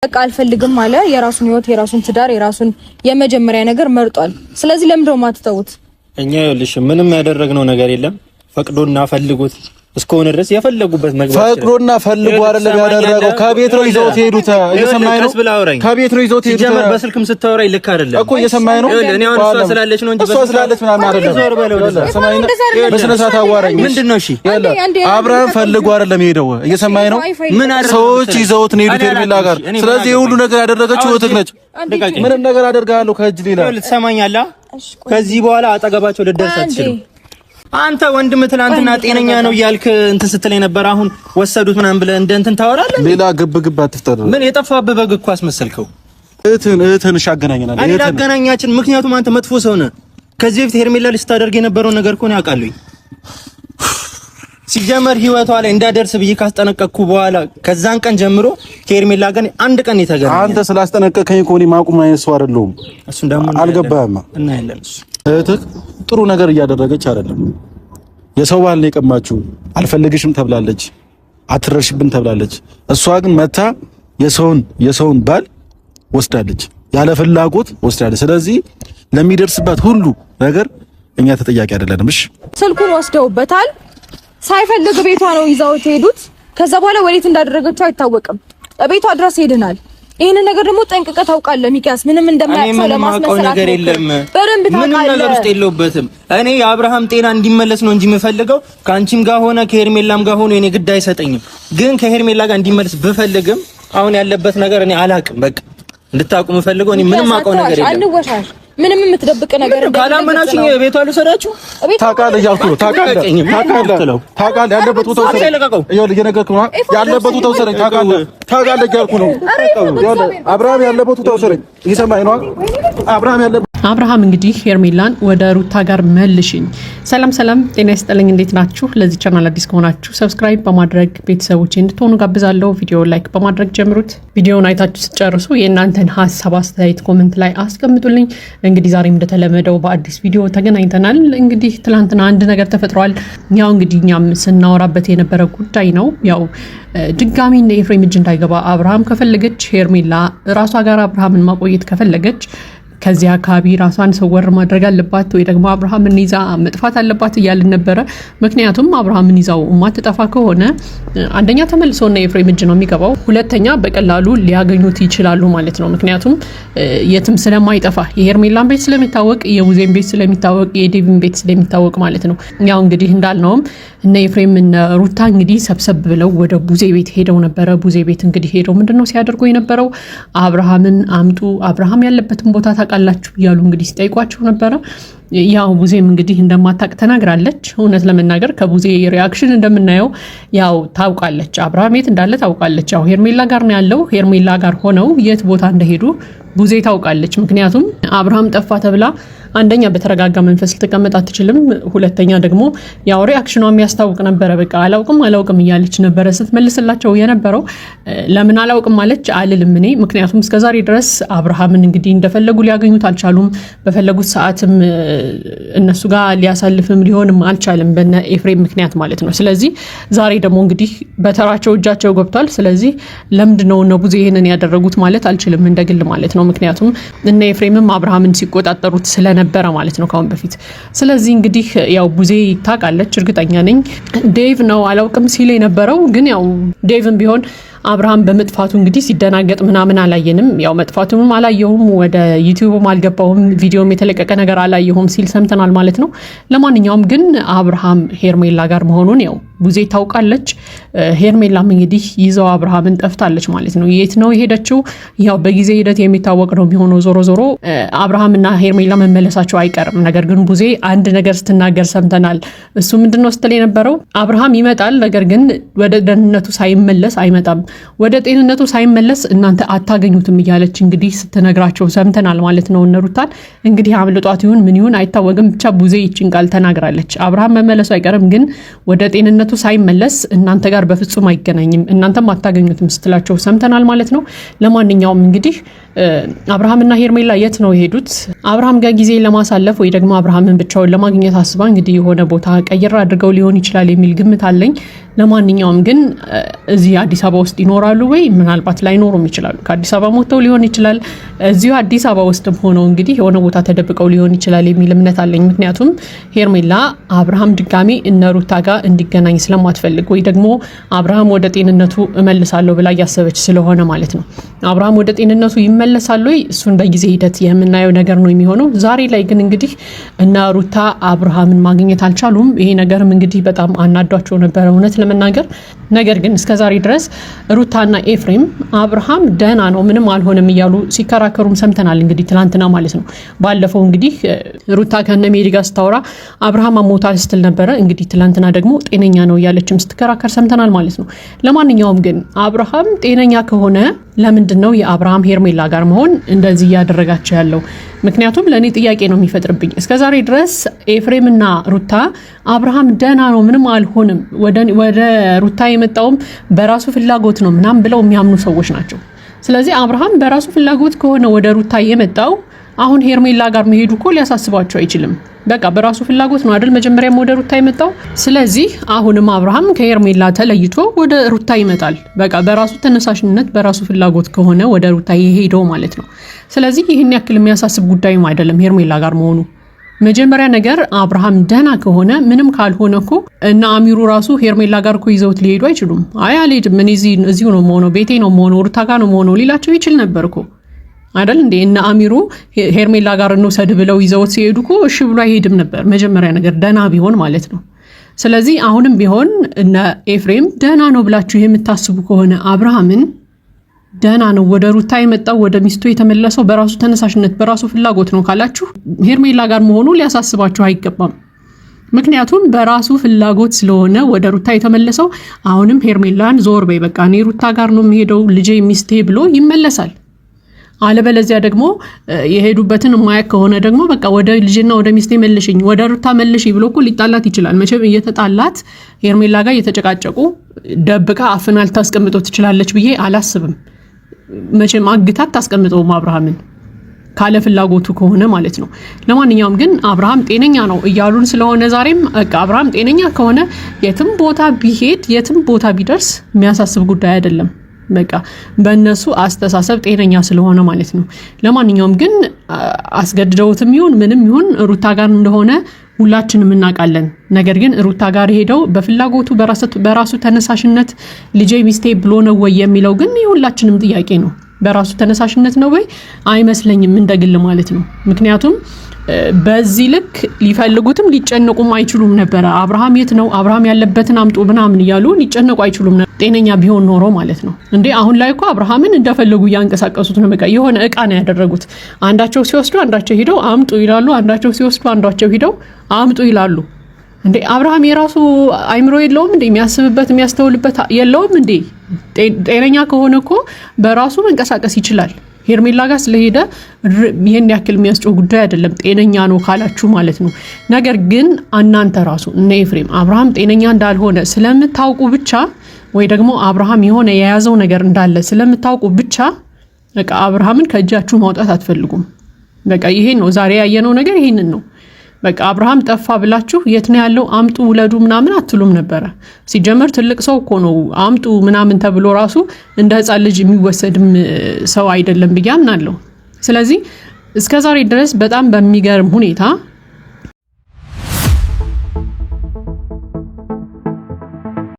በቃ አልፈልግም አለ። የራሱን ህይወት የራሱን ትዳር የራሱን የመጀመሪያ ነገር መርጧል። ስለዚህ ለምን ደው ማትተውት? እኛ ይኸውልሽ ምንም ያደረግነው ነገር የለም። ፈቅዶና ፈልጉት እስከሆነ ድረስ የፈለጉበት መግባት ፈቅዶና ፈልጉ አይደለም ያደረገው። ከቤት ነው ይዘውት ሄዱት። እየሰማኸኝ ነው? ከቤት ነው ይዘውት ሄዱት። ጀመር በስልክም ስታወራኝ ልክ አይደለም እኮ እየሰማኸኝ ነው? እኔ አሁን እሷ ስላለች ነው እንጂ እሷ ስላለች ምናምን አይደለም። ሰማኸኝ ነው? በስነ ስርዓት አዋራኝ። ምንድነው? እሺ አብርሃም ፈልጉ አይደለም ሄደው። እየሰማኸኝ ነው? ሰዎች ይዘውት ነው ሄዱት ሄርሜላ ጋር። ስለዚህ የሁሉ ነገር ያደረገችው እህትህ ነች። ምንም ነገር አደርጋለሁ ከእጅ ሌላ ልትሰማኛለህ? ከዚህ በኋላ አጠገባቸው ልደርስ አትችልም። አንተ ወንድም ትናንትና ጤነኛ ነው ያልክ እንትን ስትለኝ ነበር። አሁን ወሰዱት ምናምን ብለህ እንደ እንትን ታወራለህ። ሌላ ግብ አትፍጠር። ምን የጠፋብህ በግ እኮ አስመሰልከው። እህትን አገናኘናል። እህትን አገናኛችን። ምክንያቱም አንተ መጥፎ ሰው ነህ። ከዚህ በፊት ሄርሜላ ልስታደርግ የነበረው ነገር እኮ ነው ያውቃለሁ። ሲጀመር ህይወቷ ላይ እንዳደርስ ብዬ ካስጠነቀቅኩ በኋላ ከዛን ቀን ጀምሮ ከሄርሜላ ጋር አንድ ቀን የተገናኘ አንተ ስላስጠነቀቀኝ እኮ እኔ ማቁም አይነት ሰው አይደለሁም። እሱን ደግሞ አልገባህም እና ያለን እህትህ ጥሩ ነገር እያደረገች አይደለም። የሰው ባል ነው የቀማችሁ። አልፈልግሽም ተብላለች፣ አትረሽብን ተብላለች። እሷ ግን መታ የሰውን ባል ወስዳለች፣ ያለ ፍላጎት ወስዳለች። ስለዚህ ለሚደርስባት ሁሉ ነገር እኛ ተጠያቂ አይደለንም። እሺ ስልኩን ወስደውበታል። ሳይፈልግ ቤቷ ነው ይዛውት ሄዱት። ከዛ በኋላ ወዴት እንዳደረገችው አይታወቅም። ቤቷ ድረስ ሄደናል። ይሄን ነገር ደግሞ ጠንቅቀህ ታውቃለህ ሚኪያስ። ምንም እንደማያውቅ ለማስመሰል ነገር የለም። በደንብ ታውቃለህ። ምንም ነገር ውስጥ የለውበትም። እኔ የአብርሃም ጤና እንዲመለስ ነው እንጂ የምፈልገው ከአንቺም ጋር ሆነ ከሄርሜላም ጋር ሆነ እኔ ግድ አይሰጠኝም። ግን ከሄርሜላ ጋር እንዲመለስ ብፈልግም አሁን ያለበት ነገር እኔ አላውቅም። በቃ እንድታውቁ የምፈልገው እኔ ምንም አውቀው ነገር የለም። አንወሻሽ ምንም የምትደብቅ ነገር እንደሌለ ካላመናችሁኝ ቤቷ ልሰዳችሁ። ታውቃለህ እያልኩ ነው። ታውቃለህ ያለበት ቦታ ወሰደኝ። ይኸውልህ እየነገርኩህ ነው። ያለበት ቦታ ወሰደኝ። ታውቃለህ እያልኩ ነው። አብርሃም ያለበት ቦታ ወሰደኝ። እየሰማኸኝ ነው? አብርሃም እንግዲህ ሄርሜላን ወደ ሩታ ጋር መልሽኝ። ሰላም ጤና ይስጥልኝ። እንዴት ናችሁ? ለዚህ ቻናል አዲስ ከሆናችሁ ሰብስክራይብ በማድረግ ቤተሰቦቼ እንድትሆኑ ጋብዛለሁ። ቪዲዮ ላይክ በማድረግ ጀምሩት። ቪዲዮውን አይታችሁ ስትጨርሱ የእናንተን ሀሳብ አስተያየት ኮሜንት ላይ አስቀምጡልኝ። እንግዲህ ዛሬም እንደተለመደው በአዲስ ቪዲዮ ተገናኝተናል። እንግዲህ ትላንትና አንድ ነገር ተፈጥሯል። ያው እንግዲህ እኛም ስናወራበት የነበረ ጉዳይ ነው። ያው ድጋሚ ኤፍሬም እጅ እንዳይገባ አብርሃም ከፈለገች ሄርሜላ ራሷ ጋር አብርሃምን ማቆየት ከፈለገች ከዚህ አካባቢ ራሷን ሰወር ማድረግ አለባት ወይ ደግሞ አብርሃምን ይዛ መጥፋት አለባት እያልን ነበረ። ምክንያቱም አብርሃምን ይዛው ማትጠፋ ከሆነ አንደኛ ተመልሶና ኤፍሬም እጅ ነው የሚገባው፣ ሁለተኛ በቀላሉ ሊያገኙት ይችላሉ ማለት ነው። ምክንያቱም የትም ስለማይጠፋ የሄርሜላን ቤት ስለሚታወቅ፣ የቡዜን ቤት ስለሚታወቅ፣ የዴቪን ቤት ስለሚታወቅ ማለት ነው። ያው እንግዲህ እንዳልነውም እነ ኤፍሬም እነ ሩታ እንግዲህ ሰብሰብ ብለው ወደ ቡዜ ቤት ሄደው ነበረ። ቡዜ ቤት እንግዲህ ሄደው ምንድነው ሲያደርጉ የነበረው? አብርሃምን አምጡ፣ አብርሃም ያለበትን ቦታ ታውቃላችሁ እያሉ እንግዲህ ሲጠይቋቸው ነበረ። ያው ቡዜም እንግዲህ እንደማታውቅ ተናግራለች። እውነት ለመናገር ከቡዜ ሪአክሽን እንደምናየው ያው ታውቃለች፣ አብርሃም የት እንዳለ ታውቃለች። ያው ሄርሜላ ጋር ነው ያለው። ሄርሜላ ጋር ሆነው የት ቦታ እንደሄዱ ቡዜ ታውቃለች። ምክንያቱም አብርሃም ጠፋ ተብላ አንደኛ በተረጋጋ መንፈስ ልትቀመጥ አትችልም፣ ሁለተኛ ደግሞ ያው ሪአክሽኗ የሚያስታውቅ ነበረ። በቃ አላውቅም እያለች ነበረ ስትመልስላቸው የነበረው። ለምን አላውቅም ማለች አልልም እኔ። ምክንያቱም እስከዛሬ ድረስ አብርሃምን እንግዲህ እንደፈለጉ ሊያገኙት አልቻሉም። በፈለጉት ሰዓትም እነሱ ጋር ሊያሳልፍም ሊሆንም አልቻለም በነ ኤፍሬም ምክንያት ማለት ነው። ስለዚህ ዛሬ ደግሞ እንግዲህ በተራቸው እጃቸው ገብቷል። ስለዚህ ለምንድነው እነ ቡዜ ይሄንን ያደረጉት ማለት አልችልም እንደግል ማለት ነው። ምክንያቱም እነ ኤፍሬምም አብርሃምን ሲቆጣጠሩት ስለነበረ ማለት ነው ካሁን በፊት። ስለዚህ እንግዲህ ያው ቡዜ ታውቃለች፣ እርግጠኛ ነኝ ዴቭ ነው አላውቅም ሲል የነበረው። ግን ያው ዴቭም ቢሆን አብርሃም በመጥፋቱ እንግዲህ ሲደናገጥ ምናምን አላየንም። ያው መጥፋቱም አላየሁም፣ ወደ ዩቲዩብም አልገባሁም፣ ቪዲዮም የተለቀቀ ነገር አላየሁም ሲል ሰምተናል ማለት ነው። ለማንኛውም ግን አብርሃም ሄርሜላ ጋር መሆኑን ያው ቡዜ ታውቃለች። ሄርሜላም እንግዲህ ይዘው አብርሃምን ጠፍታለች ማለት ነው። የት ነው የሄደችው? ያው በጊዜ ሂደት የሚታወቅ ነው የሚሆነው። ዞሮ ዞሮ አብርሃምና ሄርሜላ መመለሳቸው አይቀርም። ነገር ግን ቡዜ አንድ ነገር ስትናገር ሰምተናል። እሱ ምንድነው ስትል የነበረው? አብርሃም ይመጣል፣ ነገር ግን ወደ ደህንነቱ ሳይመለስ አይመጣም፣ ወደ ጤንነቱ ሳይመለስ እናንተ አታገኙትም እያለች እንግዲህ ስትነግራቸው ሰምተናል ማለት ነው። እነሩታል እንግዲህ አምልጧት ይሁን ምን ይሁን አይታወቅም፣ ብቻ ቡዜ ይችን ቃል ተናግራለች። አብርሃም መመለሱ አይቀርም፣ ግን ወደ ጤንነቱ ሳይመለስ እናንተ ጋር በፍጹም አይገናኝም፣ እናንተም አታገኙትም ስትላቸው ሰምተናል ማለት ነው። ለማንኛውም እንግዲህ አብርሃምና ሄርሜላ የት ነው የሄዱት? አብርሃም ጋር ጊዜ ለማሳለፍ ወይ ደግሞ አብርሃምን ብቻውን ለማግኘት አስባ እንግዲህ የሆነ ቦታ ቀይራ አድርገው ሊሆን ይችላል የሚል ግምት አለኝ። ለማንኛውም ግን እዚህ አዲስ አበባ ውስጥ ይኖራሉ ወይ? ምናልባት ላይኖሩም ይችላሉ። ከአዲስ አበባ ሞተው ሊሆን ይችላል። እዚሁ አዲስ አበባ ውስጥም ሆነው እንግዲህ የሆነ ቦታ ተደብቀው ሊሆን ይችላል የሚል እምነት አለኝ። ምክንያቱም ሄርሜላ አብርሃም ድጋሚ እነ ሩታ ጋር እንዲገናኝ ስለማትፈልግ ወይ ደግሞ አብርሃም ወደ ጤንነቱ እመልሳለሁ ብላ እያሰበች ስለሆነ ማለት ነው። አብርሃም ወደ ጤንነቱ ይመለሳል ወይ? እሱን በጊዜ ሂደት የምናየው ነገር ነው የሚሆነው። ዛሬ ላይ ግን እንግዲህ እነ ሩታ አብርሃምን ማግኘት አልቻሉም። ይሄ ነገርም እንግዲህ በጣም አናዷቸው ነበረ እውነት ለመናገር። ነገር ግን እስከዛሬ ድረስ ሩታና ኤፍሬም አብርሃም ደህና ነው ምንም አልሆነም እያሉ ሲከራከሩም ሰምተናል። እንግዲህ ትናንትና ማለት ነው። ባለፈው እንግዲህ ሩታ ከነ ሜሪ ጋር ስታወራ አብርሃም አሞታል ስትል ነበረ። እንግዲህ ትናንትና ደግሞ ጤነኛ ነው እያለችም ስትከራከር ሰምተናል ማለት ነው። ለማንኛውም ግን አብርሃም ጤነኛ ከሆነ ለምንድን ነው የአብርሃም ሄርሜላ ጋር መሆን እንደዚህ እያደረጋቸው ያለው? ምክንያቱም ለእኔ ጥያቄ ነው የሚፈጥርብኝ። እስከዛሬ ድረስ ኤፍሬምና ሩታ አብርሃም ደህና ነው ምንም አልሆንም ወደ ሩታ የመጣውም በራሱ ፍላጎት ነው ምናምን ብለው የሚያምኑ ሰዎች ናቸው። ስለዚህ አብርሃም በራሱ ፍላጎት ከሆነ ወደ ሩታ የመጣው አሁን ሄርሜላ ጋር መሄዱ እኮ ሊያሳስባቸው አይችልም። በቃ በራሱ ፍላጎት ነው አይደል መጀመሪያም ወደ ሩታ የመጣው። ስለዚህ አሁንም አብርሃም ከሄርሜላ ተለይቶ ወደ ሩታ ይመጣል። በቃ በራሱ ተነሳሽነት በራሱ ፍላጎት ከሆነ ወደ ሩታ የሄደው ማለት ነው። ስለዚህ ይህን ያክል የሚያሳስብ ጉዳይም አይደለም ሄርሜላ ጋር መሆኑ። መጀመሪያ ነገር አብርሃም ደህና ከሆነ ምንም ካልሆነ እኮ እና አሚሩ ራሱ ሄርሜላ ጋር እኮ ይዘውት ሊሄዱ አይችሉም። አይ አልሄድም እኔ እዚሁ ነው የምሆነው ቤቴ ነው የምሆነው ሩታ ጋር ነው የምሆነው ሊላቸው ይችል ነበር እኮ አይደል እንዴ? እና አሚሩ ሄርሜላ ጋር እንውሰድ ብለው ይዘውት ሲሄዱ እኮ እሺ ብሎ አይሄድም ነበር መጀመሪያ ነገር ደህና ቢሆን ማለት ነው። ስለዚህ አሁንም ቢሆን እነ ኤፍሬም ደህና ነው ብላችሁ የምታስቡ ከሆነ አብርሃምን ደህና ነው ወደ ሩታ የመጣው ወደ ሚስቱ የተመለሰው በራሱ ተነሳሽነት በራሱ ፍላጎት ነው ካላችሁ ሄርሜላ ጋር መሆኑ ሊያሳስባችሁ አይገባም። ምክንያቱም በራሱ ፍላጎት ስለሆነ ወደ ሩታ የተመለሰው አሁንም ሄርሜላን ዞር በይ በቃ እኔ ሩታ ጋር ነው የሚሄደው ልጄ ሚስቴ ብሎ ይመለሳል። አለበለዚያ ደግሞ የሄዱበትን ማያክ ከሆነ ደግሞ በቃ ወደ ልጅና ወደ ሚስቴ መልሽኝ ወደ ሩታ መልሽ ብሎ እኮ ሊጣላት ይችላል። መቼም እየተጣላት ሄርሜላ ጋር እየተጨቃጨቁ ደብቃ አፍና ልታስቀምጠው ትችላለች ብዬ አላስብም። መቼም አግታት ታስቀምጠውም አብርሃምን ካለ ፍላጎቱ ከሆነ ማለት ነው። ለማንኛውም ግን አብርሃም ጤነኛ ነው እያሉን ስለሆነ ዛሬም በቃ አብርሃም ጤነኛ ከሆነ የትም ቦታ ቢሄድ የትም ቦታ ቢደርስ የሚያሳስብ ጉዳይ አይደለም። በቃ በእነሱ አስተሳሰብ ጤነኛ ስለሆነ ማለት ነው። ለማንኛውም ግን አስገድደውትም ይሁን ምንም ይሁን ሩታ ጋር እንደሆነ ሁላችንም እናውቃለን። ነገር ግን ሩታ ጋር ሄደው በፍላጎቱ በራሱ ተነሳሽነት ልጄ ሚስቴ ብሎ ነው ወይ የሚለው ግን የሁላችንም ጥያቄ ነው። በራሱ ተነሳሽነት ነው ወይ? አይመስለኝም እንደግል ማለት ነው። ምክንያቱም በዚህ ልክ ሊፈልጉትም ሊጨነቁም አይችሉም ነበር። አብርሃም የት ነው አብርሃም ያለበትን አምጡ ምናምን እያሉ ሊጨነቁ አይችሉም ነበር ጤነኛ ቢሆን ኖሮ ማለት ነው። እንዴ አሁን ላይ እኮ አብርሃምን እንደፈለጉ ያንቀሳቀሱት ነው። በቃ የሆነ እቃ ነው ያደረጉት። አንዳቸው ሲወስዱ አንዳቸው ሄደው አምጡ ይላሉ፣ አንዳቸው ሲወስዱ አንዳቸው ሄደው አምጡ ይላሉ። እንዴ አብርሃም የራሱ አይምሮ የለውም እንዴ? የሚያስብበት የሚያስተውልበት የለውም እንዴ? ጤነኛ ከሆነ እኮ በራሱ መንቀሳቀስ ይችላል። ሄርሜላ ጋር ስለሄደ ይሄን ያክል የሚያስጨው ጉዳይ አይደለም ጤነኛ ነው ካላችሁ ማለት ነው። ነገር ግን እናንተ ራሱ እነ ኤፍሬም አብርሃም ጤነኛ እንዳልሆነ ስለምታውቁ ብቻ ወይ ደግሞ አብርሃም የሆነ የያዘው ነገር እንዳለ ስለምታውቁ ብቻ በቃ አብርሃምን ከእጃችሁ ማውጣት አትፈልጉም። በቃ ይሄን ነው ዛሬ ያየነው ነገር ይሄንን ነው። በቃ አብርሃም ጠፋ ብላችሁ የት ነው ያለው አምጡ ውለዱ ምናምን አትሉም ነበረ። ሲጀመር ትልቅ ሰው እኮ ነው አምጡ ምናምን ተብሎ ራሱ እንደ ሕፃን ልጅ የሚወሰድም ሰው አይደለም ብዬ አምናለሁ። ስለዚህ እስከዛሬ ድረስ በጣም በሚገርም ሁኔታ